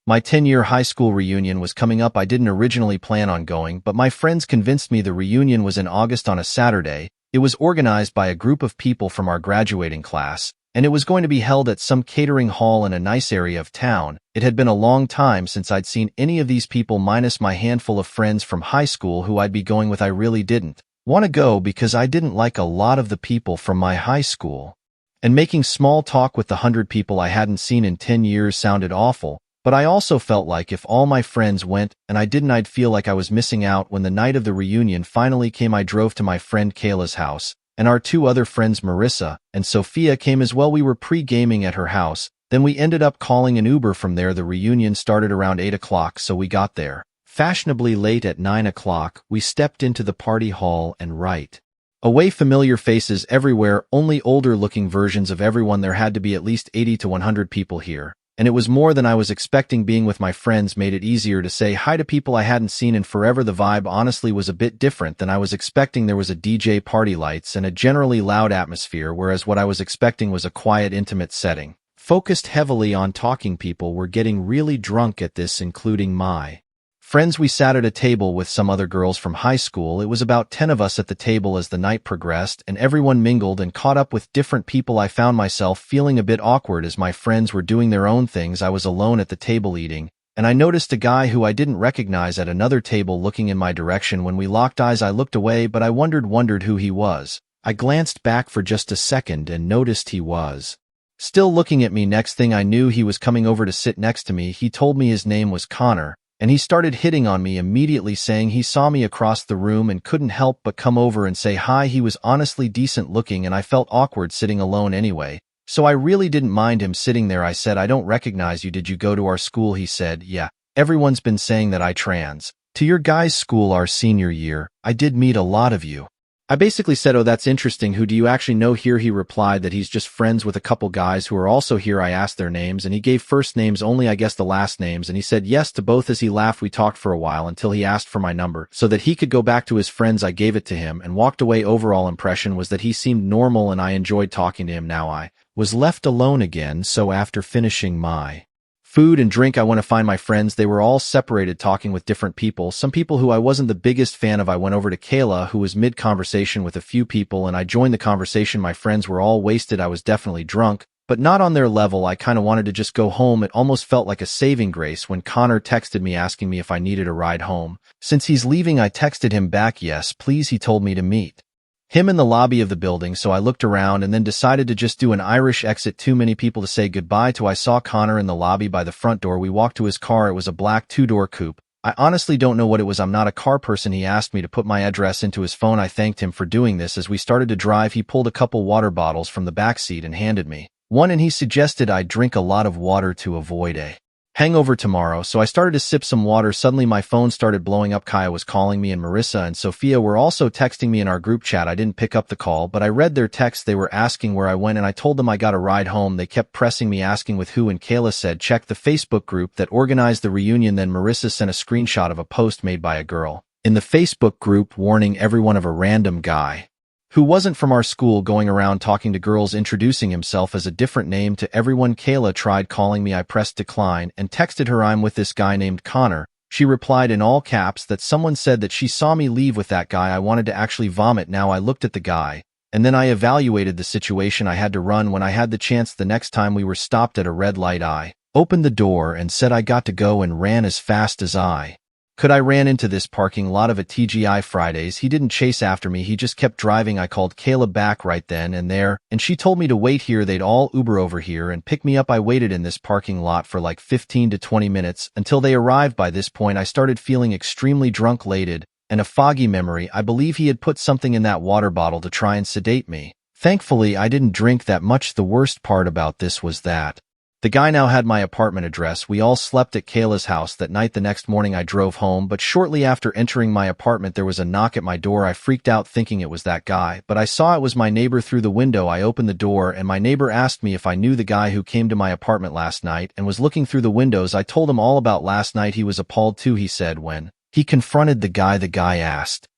My 10-year high school reunion was coming up. I didn't originally plan on going, but my friends convinced me the reunion was in August on a Saturday. It was organized by a group of people from our graduating class, and it was going to be held at some catering hall in a nice area of town. It had been a long time since I'd seen any of these people minus my handful of friends from high school who I'd be going with. I really didn't want to go because I didn't like a lot of the people from my high school. And making small talk with the 100 people I hadn't seen in 10 years sounded awful. But I also felt like if all my friends went and I didn't, I'd feel like I was missing out. When the night of the reunion finally came, I drove to my friend Kayla's house, and our two other friends Marissa and Sophia came as well. We were pre-gaming at her house, then we ended up calling an Uber from there. The reunion started around 8 o'clock, so we got there fashionably late. At 9 o'clock, we stepped into the party hall, and right away, familiar faces everywhere, only older-looking versions of everyone. There had to be at least 80 to 100 people here. And it was more than I was expecting. Being with my friends made it easier to say hi to people I hadn't seen in forever. The vibe honestly was a bit different than I was expecting. There was a DJ, party lights, and a generally loud atmosphere, whereas what I was expecting was a quiet, intimate setting, focused heavily on talking. People were getting really drunk at this, including my friends. We sat at a table with some other girls from high school. It was about 10 of us at the table. As the night progressed and everyone mingled and caught up with different people, I found myself feeling a bit awkward. As my friends were doing their own things, I was alone at the table eating, and I noticed a guy who I didn't recognize at another table looking in my direction. When we locked eyes, I looked away, but I wondered who he was. I glanced back for just a second and noticed he was still looking at me. Next thing I knew, he was coming over to sit next to me. He told me his name was Connor, and he started hitting on me immediately, saying he saw me across the room and couldn't help but come over and say hi. He was honestly decent looking, and I felt awkward sitting alone anyway, so I really didn't mind him sitting there. I said, "I don't recognize you. Did you go to our school?" He said, "Yeah, everyone's been saying that I trans to your guys' school our senior year. I did meet a lot of you." I basically said, "Oh, that's interesting. Who do you actually know here?" He replied that he's just friends with a couple guys who are also here. I asked their names, and he gave first names only, I guess the last names, and he said yes to both. As he laughed, we talked for a while until he asked for my number so that he could go back to his friends. I gave it to him and walked away. Overall impression was that he seemed normal, and I enjoyed talking to him. Now I was left alone again, so after finishing my food and drink, I went to find my friends. They were all separated, talking with different people, some people who I wasn't the biggest fan of. I went over to Kayla, who was mid-conversation with a few people, and I joined the conversation. My friends were all wasted. I was definitely drunk, but not on their level. I kind of wanted to just go home. It almost felt like a saving grace when Connor texted me asking me if I needed a ride home. Since he's leaving, I texted him back, "Yes, please." He told me to meet him in the lobby of the building, so I looked around and then decided to just do an Irish exit. Too many people to say goodbye to. I saw Connor in the lobby by the front door. We walked to his car. It was a black two-door coupe. I honestly don't know what it was. I'm not a car person. He asked me to put my address into his phone. I thanked him for doing this. As we started to drive, he pulled a couple water bottles from the back seat and handed me one, and he suggested I drink a lot of water to avoid a hangover tomorrow, so I started to sip some water. Suddenly my phone started blowing up. Kaya was calling me, and Marissa and Sophia were also texting me in our group chat. I didn't pick up the call, but I read their text. They were asking where I went, and I told them I got a ride home. They kept pressing me, asking with who, and Kayla said check the Facebook group that organized the reunion. Then Marissa sent a screenshot of a post made by a girl in the Facebook group warning everyone of a random guy who wasn't from our school going around talking to girls, introducing himself as a different name to everyone. Kayla tried calling me. I pressed decline and texted her, "I'm with this guy named Connor." She replied in all caps that someone said that she saw me leave with that guy. I wanted to actually vomit. Now I looked at the guy, and then I evaluated the situation. I had to run when I had the chance. The next time we were stopped at a red light, I opened the door and said I got to go, and ran as fast as I could. I ran into this parking lot of a TGI Fridays. He didn't chase after me. He just kept driving. I called Kayla back right then and there, and she told me to wait here. They'd all Uber over here and pick me up. I waited in this parking lot for like 15 to 20 minutes until they arrived. By this point, I started feeling extremely drunk, elated, and a foggy memory. I believe he had put something in that water bottle to try and sedate me. Thankfully, I didn't drink that much. The worst part about this was that the guy now had my apartment address. We all slept at Kayla's house that night. The next morning I drove home, but shortly after entering my apartment there was a knock at my door. I freaked out thinking it was that guy, but I saw it was my neighbor through the window. I opened the door and my neighbor asked me if I knew the guy who came to my apartment last night and was looking through the windows. I told him all about last night. He was appalled too. He said when he confronted the guy asked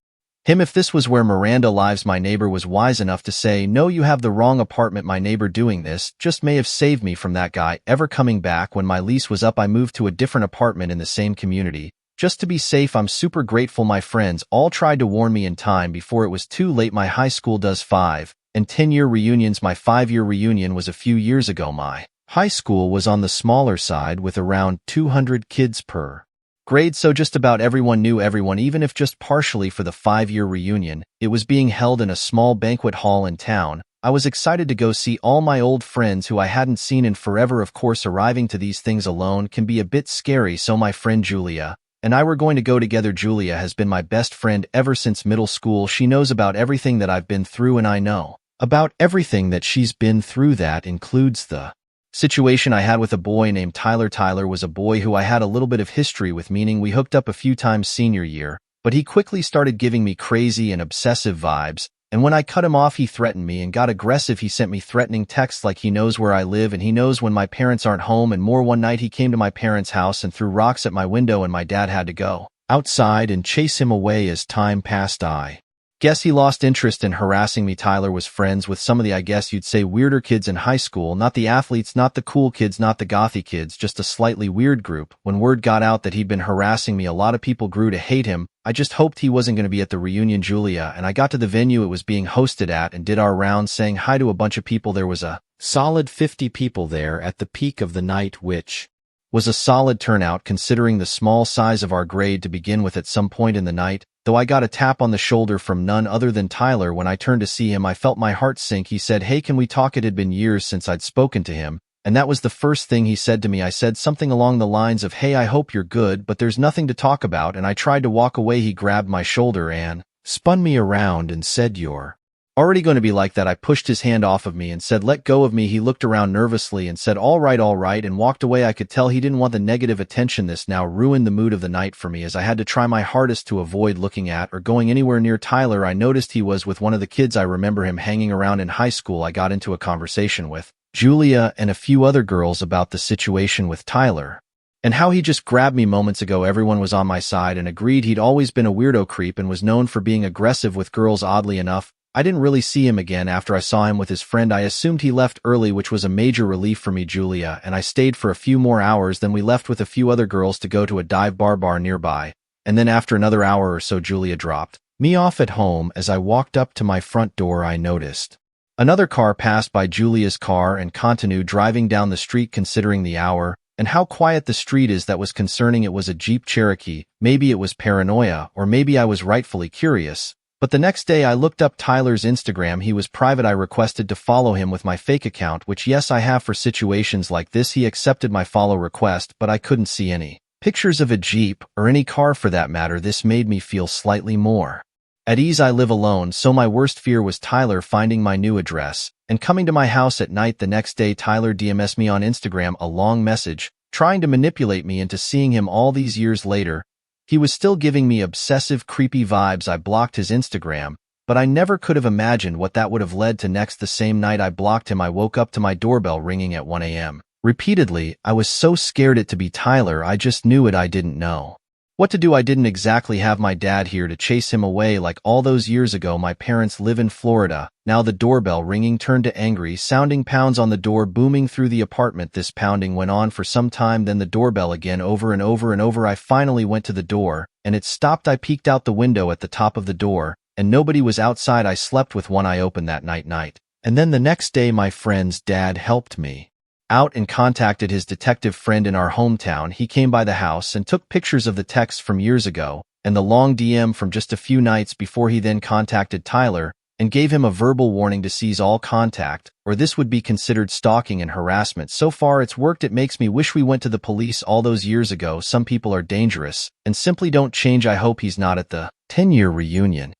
Him if this was where Miranda lives. My neighbor was wise enough to say, no, you have the wrong apartment. My neighbor doing this just may have saved me from that guy ever coming back. When my lease was up, I moved to a different apartment in the same community. Just to be safe, I'm super grateful my friends all tried to warn me in time before it was too late. My high school does 5 and 10-year reunions. My 5-year reunion was a few years ago. My high school was on the smaller side with around 200 kids per grade, so just about everyone knew everyone, even if just partially. For the 5-year reunion, it was being held in a small banquet hall in town. I was excited to go see all my old friends who I hadn't seen in forever. Of course, arriving to these things alone can be a bit scary, so my friend Julia and I were going to go together. Julia has been my best friend ever since middle school. She knows about everything that I've been through, and I know about everything that she's been through. That includes the situation I had with a boy named Tyler. Tyler was a boy who I had a little bit of history with, meaning we hooked up a few times senior year, but he quickly started giving me crazy and obsessive vibes, and when I cut him off, he threatened me and got aggressive. He sent me threatening texts like he knows where I live and he knows when my parents aren't home and more. One night he came to my parents' house and threw rocks at my window, and my dad had to go outside and chase him away. As time passed, I guess he lost interest in harassing me. Tyler was friends with some of the, I guess you'd say, weirder kids in high school. Not the athletes, not the cool kids, not the gothy kids, just a slightly weird group. When word got out that he'd been harassing me, a lot of people grew to hate him. I just hoped he wasn't going to be at the reunion. Julia and I got to the venue it was being hosted at and did our rounds, saying hi to a bunch of people. There was a solid 50 people there at the peak of the night, which was a solid turnout considering the small size of our grade to begin with. At some point in the night, though, I got a tap on the shoulder from none other than Tyler. When I turned to see him, I felt my heart sink. He said, "Hey, can we talk?" It had been years since I'd spoken to him, and that was the first thing he said to me. I said something along the lines of, "Hey, I hope you're good, but there's nothing to talk about," and I tried to walk away. He grabbed my shoulder and spun me around and said, "You're already going to be like that." I pushed his hand off of me and said, "Let go of me." He looked around nervously and said, all right, and walked away. I could tell he didn't want the negative attention. This now ruined the mood of the night for me, as I had to try my hardest to avoid looking at or going anywhere near Tyler. I noticed he was with one of the kids I remember him hanging around in high school. I got into a conversation with Julia and a few other girls about the situation with Tyler and how he just grabbed me moments ago. Everyone was on my side and agreed he'd always been a weirdo creep and was known for being aggressive with girls. Oddly enough, I didn't really see him again after I saw him with his friend. I assumed he left early, which was a major relief for me. Julia and I stayed for a few more hours, then we left with a few other girls to go to a dive bar nearby, and then after another hour or so, Julia dropped me off at home. As I walked up to my front door, I noticed another car passed by Julia's car and continued driving down the street. Considering the hour and how quiet the street is, that was concerning. It was a Jeep Cherokee. Maybe it was paranoia, or maybe I was rightfully curious. But the next day I looked up Tyler's Instagram. He was private. I requested to follow him with my fake account, which yes, I have for situations like this. He accepted my follow request, but I couldn't see any pictures of a Jeep, or any car for that matter. This made me feel slightly more at ease. I live alone, so my worst fear was Tyler finding my new address and coming to my house at night. The next day, Tyler DMS'd me on Instagram a long message, trying to manipulate me into seeing him. All these years later, he was still giving me obsessive, creepy vibes. I blocked his Instagram, but I never could have imagined what that would have led to next. The same night I blocked him, I woke up to my doorbell ringing at 1 a.m. repeatedly. I was so scared it to be Tyler. I just knew it. I didn't know what to do. I didn't exactly have my dad here to chase him away like all those years ago. My parents live in Florida. Now the doorbell ringing turned to angry sounding pounds on the door booming through the apartment. This pounding went on for some time, then the doorbell again, over and over and over. I finally went to the door and it stopped. I peeked out the window at the top of the door and nobody was outside. I slept with one eye open that night. And then the next day my friend's dad helped me out and contacted his detective friend in our hometown. He came by the house and took pictures of the texts from years ago and the long DM from just a few nights before. He then contacted Tyler and gave him a verbal warning to cease all contact, or this would be considered stalking and harassment. So far it's worked. It makes me wish we went to the police all those years ago. Some people are dangerous and simply don't change. I hope he's not at the 10-year reunion.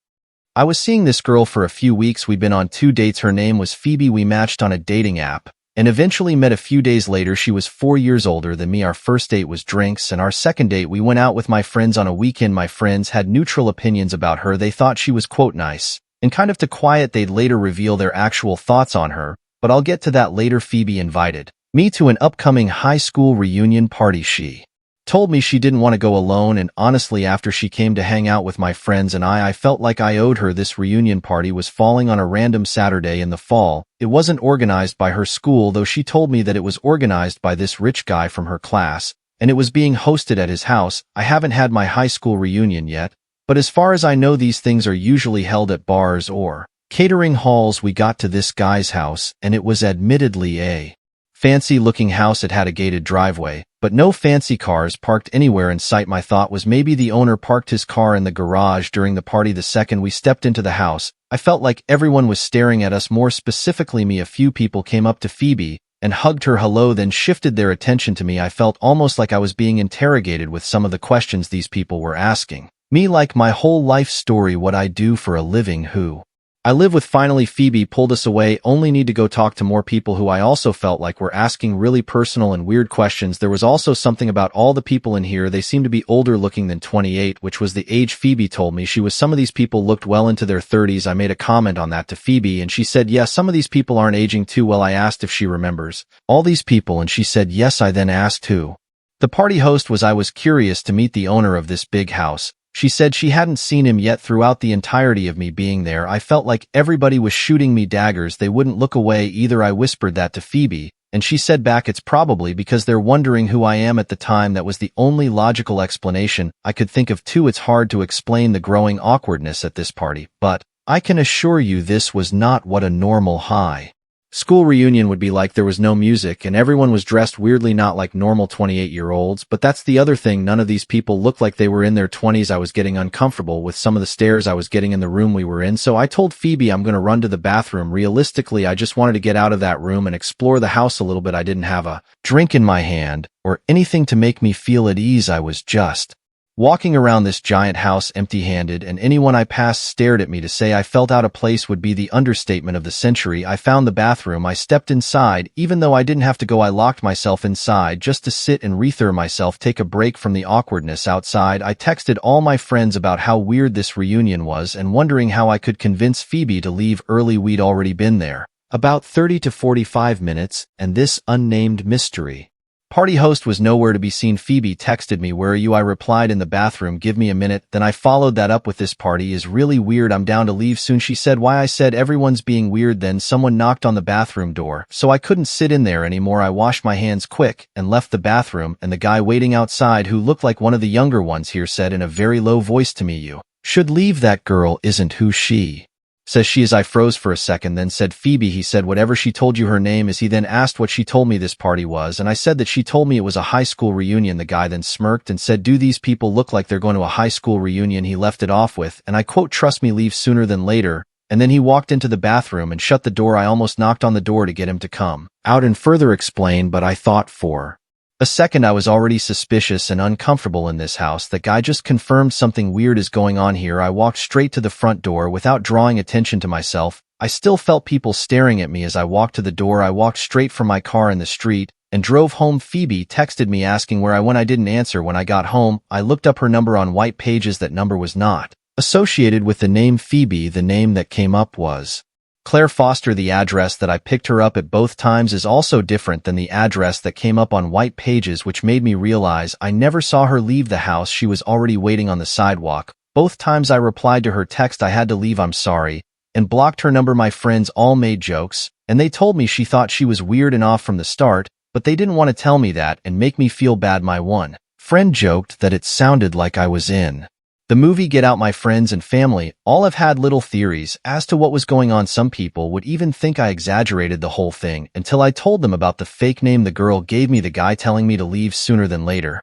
I was seeing this girl for a few weeks. We'd been on 2 dates. Her name was Phoebe. We matched on a dating app and eventually met a few days later. She was 4 years older than me. Our first date was drinks, and our second date we went out with my friends on a weekend. My friends had neutral opinions about her. They thought she was, quote, nice and kind of too quiet. They'd later reveal their actual thoughts on her, but I'll get to that later. Phoebe invited me to an upcoming high school reunion party. She told me she didn't want to go alone, and honestly after she came to hang out with my friends and I felt like I owed her. This reunion party was falling on a random Saturday in the fall. It wasn't organized by her school, though she told me that it was organized by this rich guy from her class, and it was being hosted at his house. I haven't had my high school reunion yet, but as far as I know these things are usually held at bars or catering halls. We got to this guy's house, and it was admittedly a fancy-looking house. It had a gated driveway, but no fancy cars parked anywhere in sight. My thought was maybe the owner parked his car in the garage during the party. The second we stepped into the house, I felt like everyone was staring at us, more specifically me. A few people came up to Phoebe and hugged her hello, then shifted their attention to me. I felt almost like I was being interrogated with some of the questions these people were asking me, like my whole life story, what I do for a living, who I live with. Finally, Phoebe pulled us away. Only need to go talk to more people who I also felt like were asking really personal and weird questions. There was also something about all the people in here. They seemed to be older looking than 28, which was the age Phoebe told me she was. Some of these people looked well into their 30s. I made a comment on that to Phoebe, and she said, yes, some of these people aren't aging too well. I asked if she remembers all these people, and she said yes. I then asked who the party host was. I was curious to meet the owner of this big house. She said she hadn't seen him yet. Throughout the entirety of me being there, I felt like everybody was shooting me daggers. They wouldn't look away either. I whispered that to Phoebe, and she said back, it's probably because they're wondering who I am. At the time, that was the only logical explanation I could think of too. It's hard to explain the growing awkwardness at this party, but I can assure you this was not what a normal high school reunion would be like. There was no music, and everyone was dressed weirdly, not like normal 28-year-olds. But that's the other thing, none of these people looked like they were in their 20s. I was getting uncomfortable with some of the stares I was getting in the room we were in, so I told Phoebe I'm going to run to the bathroom. Realistically, I just wanted to get out of that room and explore the house a little bit. I didn't have a drink in my hand or anything to make me feel at ease. I was just walking around this giant house empty-handed, and anyone I passed stared at me. To say I felt out of place would be the understatement of the century. I found the bathroom. I stepped inside. Even though I didn't have to go, I locked myself inside just to sit and rethink myself, take a break from the awkwardness outside. I texted all my friends about how weird this reunion was and wondering how I could convince Phoebe to leave early. We'd already been there about 30 to 45 minutes, and this unnamed mystery party host was nowhere to be seen. Phoebe texted me, where are you? I replied, in the bathroom, give me a minute. Then I followed that up with, this party is really weird, I'm down to leave soon. She said, why? I said, everyone's being weird. Then someone knocked on the bathroom door, so I couldn't sit in there anymore. I washed my hands quick and left the bathroom, and the guy waiting outside, who looked like one of the younger ones here, said in a very low voice to me, you should leave, that girl isn't who she says she is. I froze for a second, then said, Phoebe. He said, whatever she told you her name is. He then asked what she told me this party was, and I said that she told me it was a high school reunion. The guy then smirked and said, do these people look like they're going to a high school reunion? He left it off with, and I quote, trust me, leave sooner than later. And then he walked into the bathroom and shut the door. I almost knocked on the door to get him to come out and further explain, but I thought for a second I was already suspicious and uncomfortable in this house. The guy just confirmed something weird is going on here. I walked straight to the front door without drawing attention to myself. I still felt people staring at me as I walked to the door. I walked straight from my car in the street and drove home. Phoebe texted me asking where I went. I didn't answer. When I got home, I looked up her number on white pages. That number was not associated with the name Phoebe. The name that came up was Claire Foster. The address that I picked her up at both times is also different than the address that came up on white pages, which made me realize I never saw her leave the house. She was already waiting on the sidewalk. Both times I replied to her text, I had to leave, I'm sorry, and blocked her number. My friends all made jokes, and they told me she thought she was weird and off from the start, but they didn't want to tell me that and make me feel bad. My one friend joked that it sounded like I was in the movie Get Out. My friends and family all have had little theories as to what was going on. Some people would even think I exaggerated the whole thing until I told them about the fake name the girl gave me, the guy telling me to leave sooner than later.